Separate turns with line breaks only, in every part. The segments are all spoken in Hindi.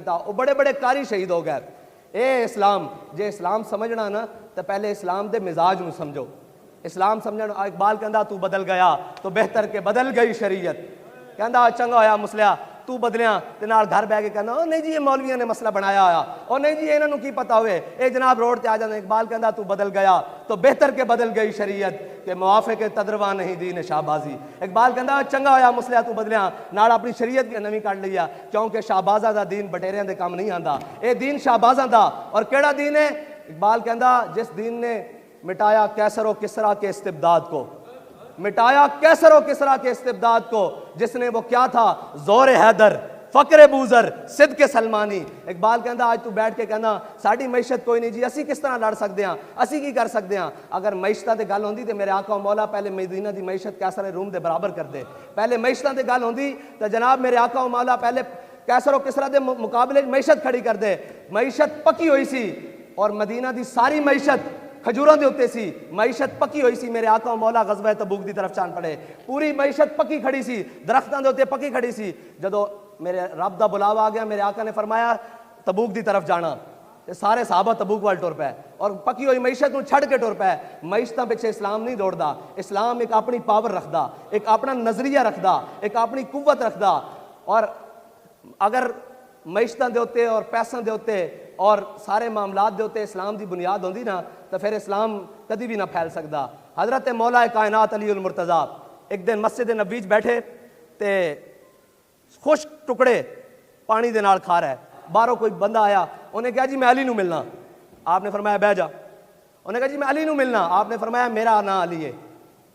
वो बड़े बड़े कारी शहीद हो गए। ए इस्लाम जे इस्लाम समझना ना तो पहले इस्लाम के मिजाज में समझो। इस्लाम समझना इकबाल कहता तू बदल गया तो बेहतर के बदल गई शरीयत, कहता चंगा होया मुसलिया तू बदलिया ते नाल घर बह के कहना नहीं जी ये मौलवियों ने मसला बनाया होया और नहीं जी इन्होंने की पता होवे ये जनाब रोड ते आ जाते। इकबाल कहता तू बदल गया तो बेहतर के बदल गई शरीयत के मुआफे के तदरवा नहीं दीन शाहबाजी। इकबाल कहता चंगा होया मुसलिया तू बदलिया नाल अपनी शरीयत भी नवी कढ़ लिया क्योंकि शाहबाजा का दीन बटेरिया के काम नहीं आता, ये दीन शाहबाजा का। और केड़ा दीन है? इकबाल कहता जिस दीन ने मिटाया कैसर व किसरा के इस्तिबदाद को, मिटाया कैसर व किसरा के इस्तिबदाद को, जिसने वो क्या था जोर हैदर फकरे बूजर सिद्ध के सलमानी। इकबाल कहता आज तू बैठ के कहना साड़ी मैशत कोई नहीं जी, असी किस तरह लड़ सकते हैं, असी की कर सकते हैं। अगर मैशत की गल होंदी तो मेरे आका मौला पहले मदीना की मैशत कैसर रूम के बराबर कर दे। पहले मैशत की गल होंदी तो जनाब मेरे आका मौला पहले कैसर व किसरा के मुकाबले मैशत खड़ी कर दे। मैशत पक्की हुई सी और मदीना की सारी मैशत खजूरों के उत्ते सी, मैशत पक्की हुई सी। मेरे आका मौला गज़वा तबूक की तरफ चाल पड़े, पूरी मैशत पक्की खड़ी सी, दरख्तों के उत्ते पक्की खड़ी सी। जदों मेरे रब का बुलावा आ गया, मेरे आका ने फरमाया तबूक की तरफ जाना, ते सारे साहबा तबूक वाल टुर पे और पक्की हुई मैशत को छड़ के टुर पे। मैशत पिछे इस्लाम नहीं दौड़ता, इस्लाम एक अपनी पावर रखता, एक अपना नजरिया रखता, एक अपनी कुव्वत रखता। और अगर मैशत के उत्ते और पैसों के उत्ते और सारे मामलात के उत्ते इस्लाम की बुनियाद होंदी ना तो फिर इस्लाम कभी भी ना फैल सकता। हजरत मौला कायनात अली उल मुर्तज़ा एक दिन मस्जिद नबी बैठे ते खुश टुकड़े पानी दे नाल खा रहा है। बाहरों कोई बंदा आया, उन्हें कहा जी मैं अली नू मिलना। आपने फरमाया बह जा। उन्हें कहा जी मैं अली नू मिलना। आपने फरमाया मेरा ना अली है।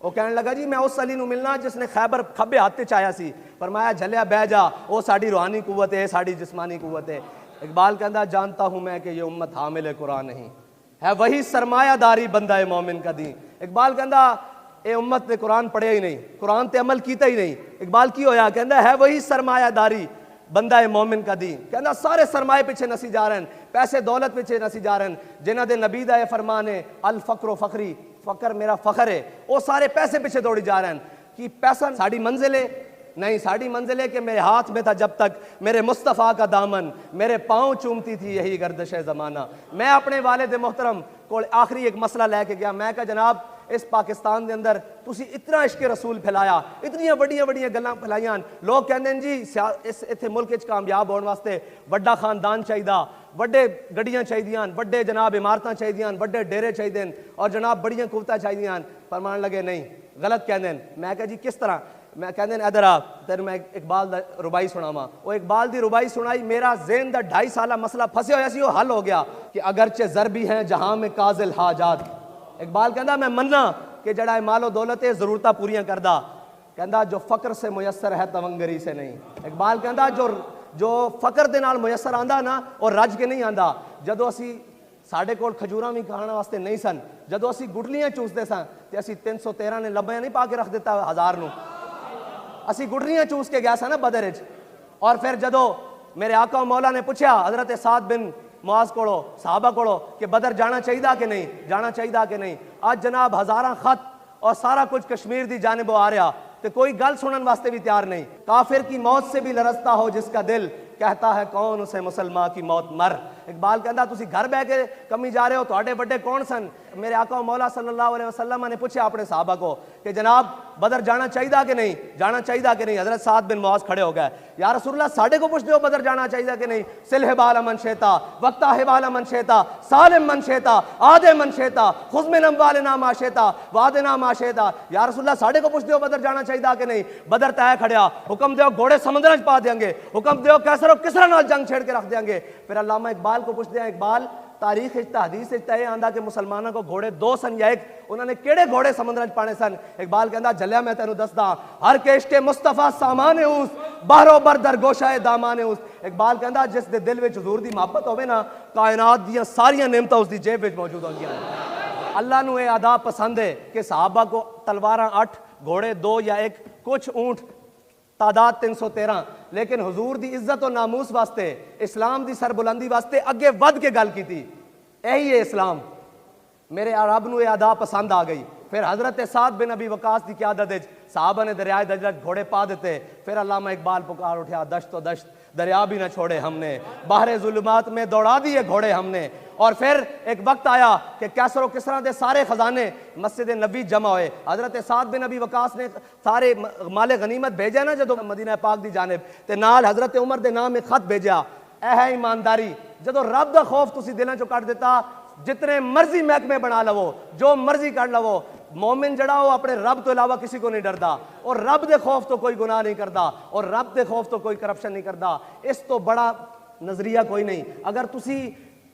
वो कहने लगा जी मैं उस अली नू मिलना जिसने खैबर खब्बे हाथ च आया सी। फरमाया झलिया बह जा, वो साड़ी रूहानी कुव्वत है, साड़ी जिस्मानी कुव्वत है। इकबाल कहता जानता हूं मैं कि ये उम्मत हामिल कुरान नहीं है, वही सरमायादारी बंदा है मोमिन का दी। इकबाल कहता ये उम्मत ने कुरान पढ़िया ही नहीं, कुरान ते अमल किया ही नहीं। इकबाल की होया? कहता है वही सरमायादारी बंदा है मोमिन का दी। कहता सारे सरमाए पीछे नसी जा रहे हैं, पैसे दौलत पीछे नसी जा रहे हैं, जिन्हों के नबी दा फरमान है अल फकरो फखरी, फकर मेरा फखर है, वो सारे पैसे पीछे दौड़ी जा रहे हैं कि पैसा साड़ी मंजिल है नहीं। साड़ी मंजिल है कि मेरे हाथ में था जब तक मेरे मुस्तफ़ा का दामन, मेरे पाँव चूमती थी यही गर्दिश ज़माना। मैं अपने वालिद मोहतरम को आखिरी एक मसला लैके गया। मैं कहा जनाब इस पाकिस्तान के अंदर तुसी इतना इश्क रसूल फैलाया, इतनी वड्डियां वड्डियां गल्लां फैलाइयां। लोग कहते हैं जी इस इत्थे मुल्क च कामयाब होने वास्ते वड्डा खानदान चाहिए, वड्डे गड्डियां चाहिए, वड्डे जनाब इमारतां चाहिए, वड्डे डेरे चाहिए और जनाब बड़ियां कुवतां चाहिए। फरमान लगे नहीं, गलत कहते हैं। मैं कहा जी किस तरह? मैं कहते हैं इधर आ तेरे मैं इकबाल दा रुबाई सुनावा। वो इकबाल दी रुबाई सुनाई, मेरा ज़हन दा 2.5 साल मसला फंसे होया सी, वो हल हो गया कि अगरचे ज़रबी हैं जहां में काजिल हाजात। इकबाल कहता मैं मन्ना कि जड़ा मालो दौलत है ज़रूरतां पूरियां करदा, कहता जो फ़क्र से मुयसर है तवंगरी से नहीं। इकबाल कहता जो फ़क्र दे नाल मुयसर आंदा ना और रज के नहीं आंदा। जदों असी साढ़े कोल खजूरां भी खाने वास्ते नहीं सन, जदों असी गुठलियां चूसते सन ते असी 313 ने लब्बियां नहीं पा के रख दिता 1000 नूं, असी गुठलियां चूस के गया सा ना बदर च। और फिर जदों मेरे आका मौला ने पूछा हजरत साद बिन मुआज कोलो साहबा कोलो कि बदर जाना चाहिए कि नहीं, जाना चाहिए कि नहीं। आज जनाब हज़ारां खत और सारा कुछ कश्मीर की जानिब आ रहा तो कोई गल सुनने वास्ते भी तैयार नहीं। काफिर की मौत से भी लरजता हो जिसका दिल, कहता है कौन उसे मुसलमान की मौत मर। इकबाल कहता तुसी घर बह के कमी जा रहे हो, तुहाडे बड़े कौन सन? मेरे आका मौला सल्लल्लाहु अलैहि वसल्लम ने पूछा अपने साहबा को कि जनाब बदर जाना चाहिए कि नहीं, जाना चाहिए कि नहीं। हजरत साद बिन मुआज खड़े हो गए, या रसूलुल्लाह साढ़े को पूछते हो बदर जाना चाहिए कि नहीं। सिल हिबाल मन शेता वक्ता हिबाल मन शेता सालिम मन शेता आदे मन शेता खुजमिन अम्वालिना मा शेता वादिना मा शेता। या रसूलुल्लाह साढ़े को पूछते हो बदर जाना चाहिए कि नहीं। बदर तय खड़िया, हुक्म दो घोड़े समुद्र च पा देंगे, हुक्म दो कैसर किसरा नाल जंग छेड़ के रख देंगे। फिर अल्लामा इकबाल को पूछते हैं इकबाल तारीख हदीस तय आंदा कि मुसलमानों को घोड़े 2 सन या 1, उन्होंने केड़े घोड़े समुद्र च पाने सन। इकबाल कहता जलिया मैं तेनू दसदा हर केश के मुस्तफा सामान उस बाहरो बर दरगोशा दामान उस। इकबाल कहता जिस दे दिल विच हुजूर दी मोहब्बत होवे ना कायनात दी सारियां नेमतां उसदी जेब विच मौजूद होंदियां। अल्लाह नू यह अदा पसंद है कि सहाबा को तलवारां 8 घोड़े 2 या 1 कुछ ऊंट तादाद 313, लेकिन हुजूर दी इज्जत और नामूस वास्ते इस्लाम दी सरबुलंदी वास्ते अगे वध के गल की थी। यही है इस्लाम। मेरे रब नू यह अदा पसंद आ गई फिर हज़रत साद बिन अबी वकास की क़यादत साहबा ने दरियाए दजरत घोड़े पा देते। फिर अल्लामा इकबाल पुकार उठा, दश्त तो दश्त दरिया भी न छोड़े हमने, बाहरे जुल्मात में दौड़ा दिए घोड़े हमने। और फिर एक वक्त आया कि कैसर और किसरा दे सारे खजाने मस्जिद नबी जमा हुए। हज़रत साद बिन अबी वकास ने सारे माले गनीमत भेजा ना जो मदीना पाक की जानिब, ते नाल हज़रत उमर के नाम एक खत भेजा, ऐ है ईमानदारी, जो रब का खौफ तुसी दिलों चो कट दिता, जितने मर्जी महकमे बना लवो, जो मर्जी कर लवो, मोमिन जड़ा वो अपने रब तो इलावा किसी को नहीं डरता, और रब दे खौफ तो कोई गुनाह नहीं करता, और रब दे खौफ तो कोई करप्शन नहीं करता। इस तो बड़ा नजरिया कोई नहीं। अगर तुसी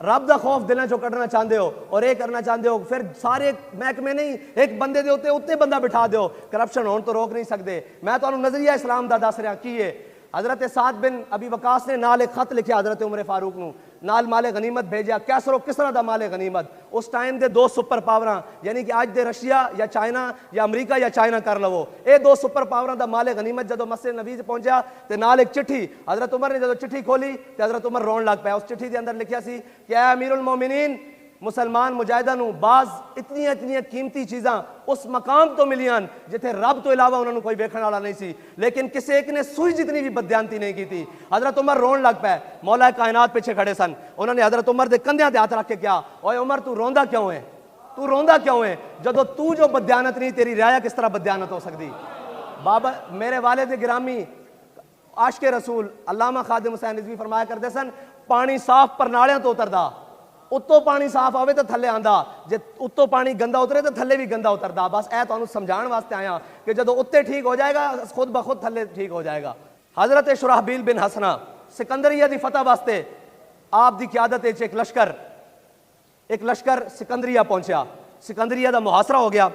रब दा खौफ दिलों चो कढ़ना चाहते हो और ये करना चाहते हो, फिर सारे महकमे नहीं, एक बंदे दे उत्ते बंदा बिठा दो, करप्शन होने तो रोक नहीं सकते। मैं तो नजरिया इस्लाम दा दस रहा की है। हज़रत साद बिन अबी वकास ने नाल एक खत लिखा हज़रत उमर फारूक नू, नाल माले गनीमत भेजा, कैसरो किसरा दा माले गनीमत। उस टाइम दे दो सुपर पावरां, यानी कि अज दे रशिया या चाइना या अमरीका या चाइना कर लवो, ये दो सुपर पावरां दा माले गनीमत जो मस्जिद नबी पहुंचा, तो नाल एक चिट्ठी हज़रत उमर ने जो चिट्ठी खोली तो हज़रत उमर रोन लग पाया। उस चिट्ठी के अंदर लिखा सी कि ऐ अमीरुल मोमिनीन, मुसलमान मुजाहिदा नू बाज इतनी इतनी कीमती चीज़ा उस मकाम तो मिलियां जिथे रब तो इलावा उन्होंने कोई वेखण वाला नहीं सी, लेकिन किसी एक ने सुई जितनी भी बदयांती नहीं की थी। हज़रत उमर रोन लग पाए। मौला कायनात पीछे खड़े सन, उन्होंने हज़रत उमर के कंधे ते हाथ रख के क्या, ओए उमर तू रोंदा क्यों है, तू रोंदा क्यों है, जदों तू जो बदयानत नहीं, तेरी राया किस तरह बदयानत हो सकती। बाबा मेरे वालिद गिरामी आशिक़े रसूल अल्लामा खादिम हुसैन रिज़वी फरमाया करते सन, पानी साफ परनालियां तो उतरदा, उत्तों पानी साफ आवे तो थले आंदा, जे उत्तों पानी गंदा उतरे तो थले भी गंदा उतरदा। बस ऐ तुहानू समझाने वास्ते आया कि जो उत्ते ठीक हो जाएगा, खुद ब खुद थले ठीक हो जाएगा। हज़रत शुराहबील बिन हसना सिकंदरिया की फतह वास्ते आप दी क़यादत एक लश्कर सिकंदरिया पहुंचा। सिकंदरिया का मुहासरा हो गया।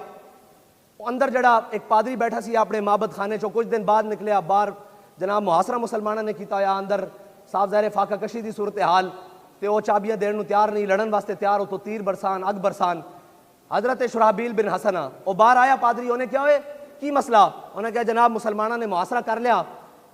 अंदर जड़ा एक पादरी बैठा सी अपने माबद खाने चो, कुछ दिन बाद निकलिया बाहर, जनाब मुहासरा मुसलमानों ने किया होया, अंदर साफ ज़ाहिर फाका कशी की सूरत हाल, तो वह चाबियां देने तैयार नहीं, लड़न वास्ते तैयार हो तो तीर बरसान, अग बरसान। हज़रत शुराहबील बिन हसना वो बाहर आया, पादरी उन्हें क्या होए की मसला, उन्हें कहा जनाब मुसलमानों ने मुहासरा कर लिया,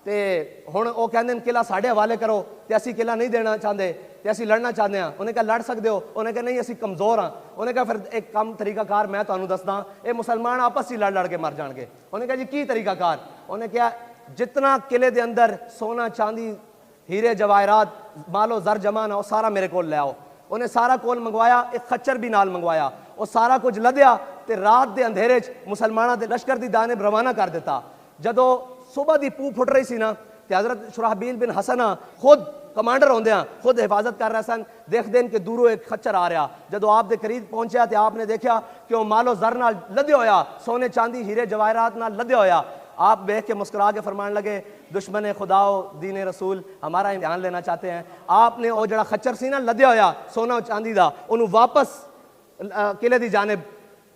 तो हुण वो कहते किला साढ़े हवाले करो, तो असी किला नहीं देना चाहते, तो असी लड़ना चाहते हैं। उन्हें कहा लड़ सकते हो, उन्हें कहा नहीं असी कमज़ोर हाँ। उन्हें कहा फिर एक कम तरीकाकार मैं तुहानू दसदा, ये मुसलमान आपस ही लड़ लड़ के मर जाएंगे। उन्हें कहा जी की तरीकाकार, उन्हें कहा जितना किले के अंदर सोना चांदी हीरे जवाहरात मालो जर जमा ना, वो सारा मेरे को ले आओ। उन्हें सारा कोल मंगवाया, एक खच्चर भी नाल मंगवाया, वो सारा कुछ लद्या ते रात के अंधेरे मुसलमानों के लश्कर की दाने रवाना कर दिता। जदों सुबह की पू फुट रही सी ना, तो हज़रत शुराहबील बिन हसना खुद कमांडर होंदे खुद हिफाजत कर रहे सन, देख देन के दूरों एक खच्चर आ रहा। जदों आप दे करीब पहुंचा तो आपने देखा कि वह मालो जर नाल लद्या होया, सोने चांदी हीरे जवाहरात नाल लद्या होया। आप देख के मुस्कुरा के फरमान लगे, दुश्मन खुदाओ दीन रसूल हमारा इम्तिहान लेना चाहते हैं। आपने वो जड़ा खच्चर सी ना लद्या होया सोना चांदी का, उन्होंने वापस किले की जानिब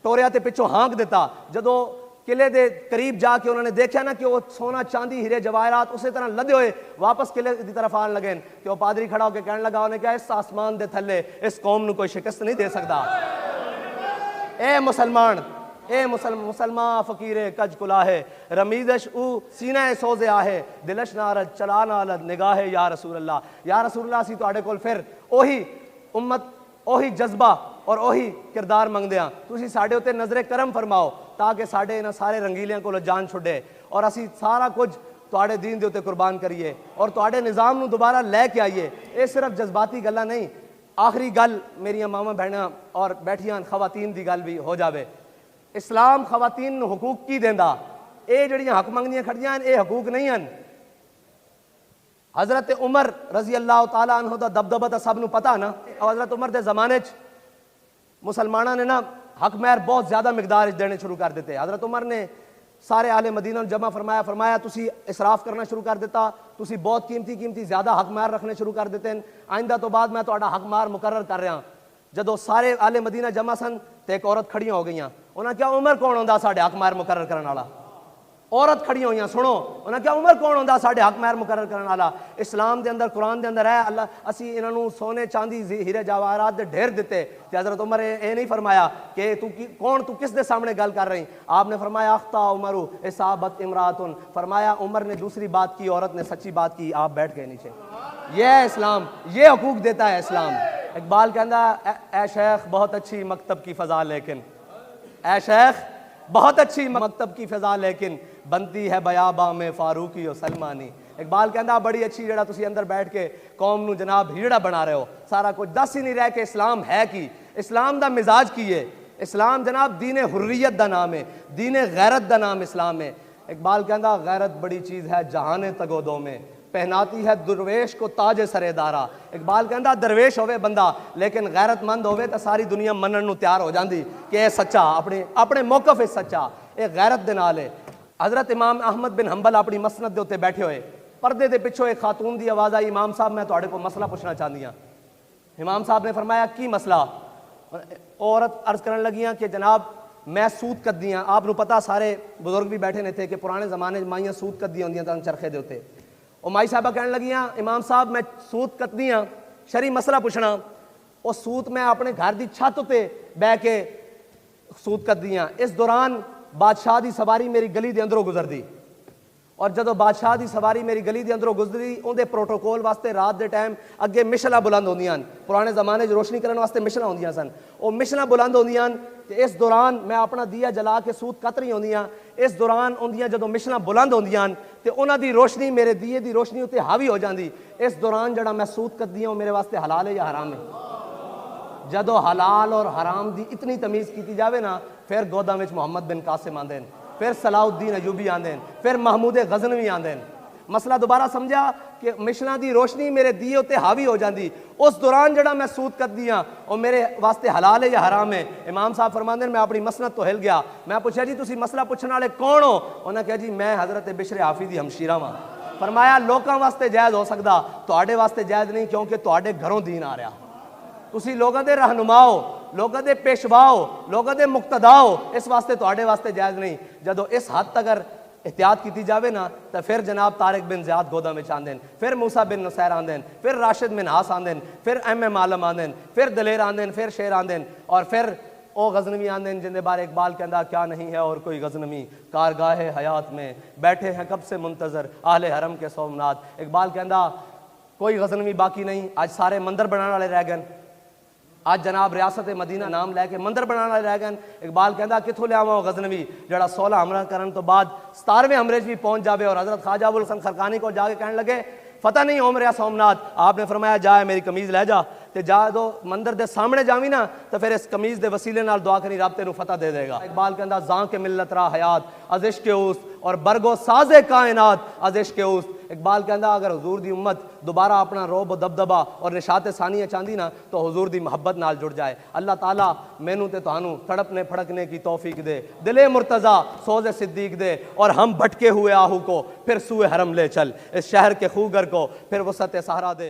टोरिया ते पिछों हाँक दिता। जदों किले के करीब जाके उन्होंने देखा ना कि वो सोना चांदी हीरे जवाहरात उसी तरह लदे हुए वापस किले की तरफ आने लगे, कि वो पादरी खड़ा होकर कहने लगा, उन्हें क्या इस आसमान दे थले इस कौम को कोई शिकस्त नहीं दे सकता। ए मुसलमान, ए मुसलमान फकीरे कज कुला है, रमीदश ऊ सीना सोजे आहे, दिलश नारद चला नालद निगाह या रसूल अल्लाह। या रसूल अल्लाह सी तुहाडे कोल फिर ओही उम्मत ओही जज्बा और ओही किरदार मंगदे हां, तुसीं साडे उत्ते नजरे करम फरमाओ ताकि साडे इन्हां सारे रंगीलियां कोलों जान छुड़े और असीं सारा कुछ तुहाडे दीन दे उत्ते कुर्बान करिए और तुहाडे निज़ाम नूं दोबारा लैके आइए। ये सिर्फ जज्बाती गल्लां नहीं, आखिरी गल मेरियां मावां भैणां और बैठियां खवातीन दी गल भी हो जावे। इस्लाम खवातीन नूं हकूक की देंदा, ये जड़ियां हक मंगदियां खड़ियां ये हकूक नहीं हैं। हज़रत उमर रजी अल्लाह तआला अन्हु दा दबदबा तो सब नूं पता ना, हज़रत उमर के ज़माने मुसलमानों ने ना हक महर बहुत ज़्यादा मिकदार देने शुरू कर देते। हज़रत उमर ने सारे आले मदीना जमा फरमाया, फरमाया तुसी इसराफ करना शुरू कर देता, तुसी बहुत कीमती कीमती ज़्यादा हक महर रखने शुरू कर देते हैं। आइंदा तो बाद मैं तुहाडा हक महर मुकर्रर कर रहा। जदों सारे आले मदीना जमा सन तो एक औरत खड़ियां हो गई, उन्हें क्या उमर कौन होंदा साडे हक महर मुकर्रर करने वाला। औरत खड़ी हुई, सुनो उन्हें क्या उमर कौन होंदा साडे हक महर मुकर्रर करने वाला। इस्लाम के अंदर कुरान के अंदर है अल्लाह असी इन्होंने सोने चांदी हीरे जवाहरात दे ढेर दिते। हज़रत उमर ये नहीं फरमाया कि तू कौन तू किस दे सामने गल कर रही, आपने फरमाया अख्ता उमरू इसाबत इमरातुन, फरमाया उमर ने दूसरी बात की, औरत ने सच्ची बात की, आप बैठ गए नीचे। ये है इस्लाम, ये हकूक देता है इस्लाम। इकबाल कहता ए शेख बहुत अच्छी मकतब की फ़ज़ा, लेकिन ऐ शेख बहुत अच्छी मकतब की फिजा लेकिन बनती है बयाबा में फारूकी और सलमानी। इकबाल कहता बड़ी अच्छी जड़ा तुसी अंदर बैठ के कौम नू जनाब हीड़ा बना रहे हो, सारा कुछ दस ही नहीं रह के इस्लाम है कि इस्लाम दा मिजाज की है। इस्लाम जनाब दीन हुर्रियत दा नाम है, दीन गैरत दा नाम इस्लाम है। इकबाल कहता गैरत बड़ी चीज़ है जहाने तगोदों में, पहनाती है दरवेश को ताज सरेदारा। इकबाल कहता दरवेश होवे बंदा लेकिन गैरतमंद होवे तो सारी दुनिया मनन नू तैयार हो जाती कि यह सच्चा अपने अपने मौकफ सच्चा, यह गैरत दे नाल है। हज़रत इमाम अहमद बिन हंबल अपनी मसनद के उत्ते बैठे हुए, पर्दे के पिछों एक खातून की आवाज़ आई, इमाम साहब मैं तुहाडे को मसला पूछना चाहती हाँ। इमाम साहब ने फरमाया की मसला? औरत अर्ज करन लगियाँ कि जनाब मैं सूत कद्दी हाँ। आपको पता सारे बुजुर्ग भी बैठे ने थे कि पुराने ज़माने माइयां सूत कद्दी होंदियां तन चरखे दे उत्ते। और माई साहबा कहने लगियाँ इमाम साहब मैं सूत कद्दी हाँ, शरी मसला पूछना। और सूत मैं अपने घर की छत उत्ते बह के सूत कद्दी हाँ। इस दौरान बादशाह की सवारी मेरी गली के अंदरों गुजरदी और जदों बादशाह की सवारी मेरी गली के अंदरों गुजरी उनके प्रोटोकोल वास्ते रात के टाइम अगे मिशला बुलंद होंदियां। पुराने ज़माने रोशनी करने वास्ते मिशला होंदियां सन, वो मिशला बुलंद होंदियां। इस दौरान मैं अपना दिया जला के सूत कत रही होंदियां। इस दौरान उन्दियां जदों मिशला बुलंद होंदियां तो उन्हां दी रोशनी मेरे दिए की रोशनी उत्ते हावी हो जाती। इस दौरान जड़ा मैं सूत कद्दी हाँ मेरे वास्ते हलाल है या हराम है? जदों हलाल और हराम की इतनी तमीज़ की जाए ना, फिर गोदा में मुहम्मद बिन कासिम आंदे हैं, फिर सलाउद्दीन अयूबी आंदे हैं, फिर महमूद गज़नवी आंदे हैं। मसला दोबारा समझा कि मिशना की रोशनी मेरे दिए उत्ते हावी हो जाती। उस दौरान जड़ा मैं सूत कद्दी हाँ और मेरे वास्ते हलाल है या हराम है? इमाम साहब फरमाते हैं मैं अपनी मसनद तो हिल गया। मैं पूछा जी तुसी मसला पूछने वाले कौन हो? उन्हें कहा जी मैं हज़रत बिशर हाफी दी हमशीरा वां। फरमाया लोगों वास्ते जायज़ हो सकता, तुहाडे वास्ते जायज़ नहीं, क्योंकि तुहाडे घरों दीन आ रहा। तुसी लोगों के रहनुमाओ, लोगों के पेशवाओ, लोगों के मुक्तदाओ, इस वास्ते तुहाडे वास्ते जायज़ नहीं। जदों इस हद तक अगर एहतियात की जाए ना तो फिर जनाब तारिक बिन ज़ियाद गोदा में आंदे हैं, फिर मूसा बिन नुसैर आंदे हैं, फिर राशिद बिन हास आंदे हैं, फिर एम आलम आंदे हैं, फिर दलेर आंदे हैं, फिर शेर आंदे हैं और फिर ओ गज़नवी आंदे हैं जिंदे बारे इकबाल कहता क्या नहीं है और कोई गज़नवी कारगाह हयात में बैठे हैं कब से मुंतज़र आहले हरम के सोमनाथ। इकबाल कहता कोई गज़नवी बाकी नहीं, आज सारे मंदिर बनाने वाले रह गए। आज जनाब रियासत मदीना नाम लैके मंदिर बनाने वाले रह गए। इकबाल कहता कितों लियावां गज़नवी जड़ा 16 हमला करने तो बाद 17वें हमले भी पहुंच जाए। और हज़रत ख्वाजा अबुल हसन खरकानी को जाके कहने लगे फतह नहीं हो मेरा सोमनाथ। आपने फरमाया जाए मेरी कमीज़ लै जा, तो जा दो मंदिर के सामने जावी ना तो फिर इस कमीज़ के वसीले नाल दुआ करी रब तेनू फतह दे देगा। इकबाल कहता जां के मिलत रा हयात अज़िश के उस और बरगो साजे कायनात अज़िश के उस। इकबाल कहता अगर हुजूर दी उम्मत दोबारा अपना रोब दबदबा और निशात सानिया चाहती ना तो हुजूर दी मोहब्बत नाल जुड़ जाए। अल्लाह ताला मैनू ते तुहानू तड़पने फड़कने की तौफीक दे, दिले मुर्तज़ा सोज़े सिद्दीक दे और हम भटके हुए आहू को फिर सूए हरम ले चल, इस शहर के खूगर को फिर वसत सहारा दे।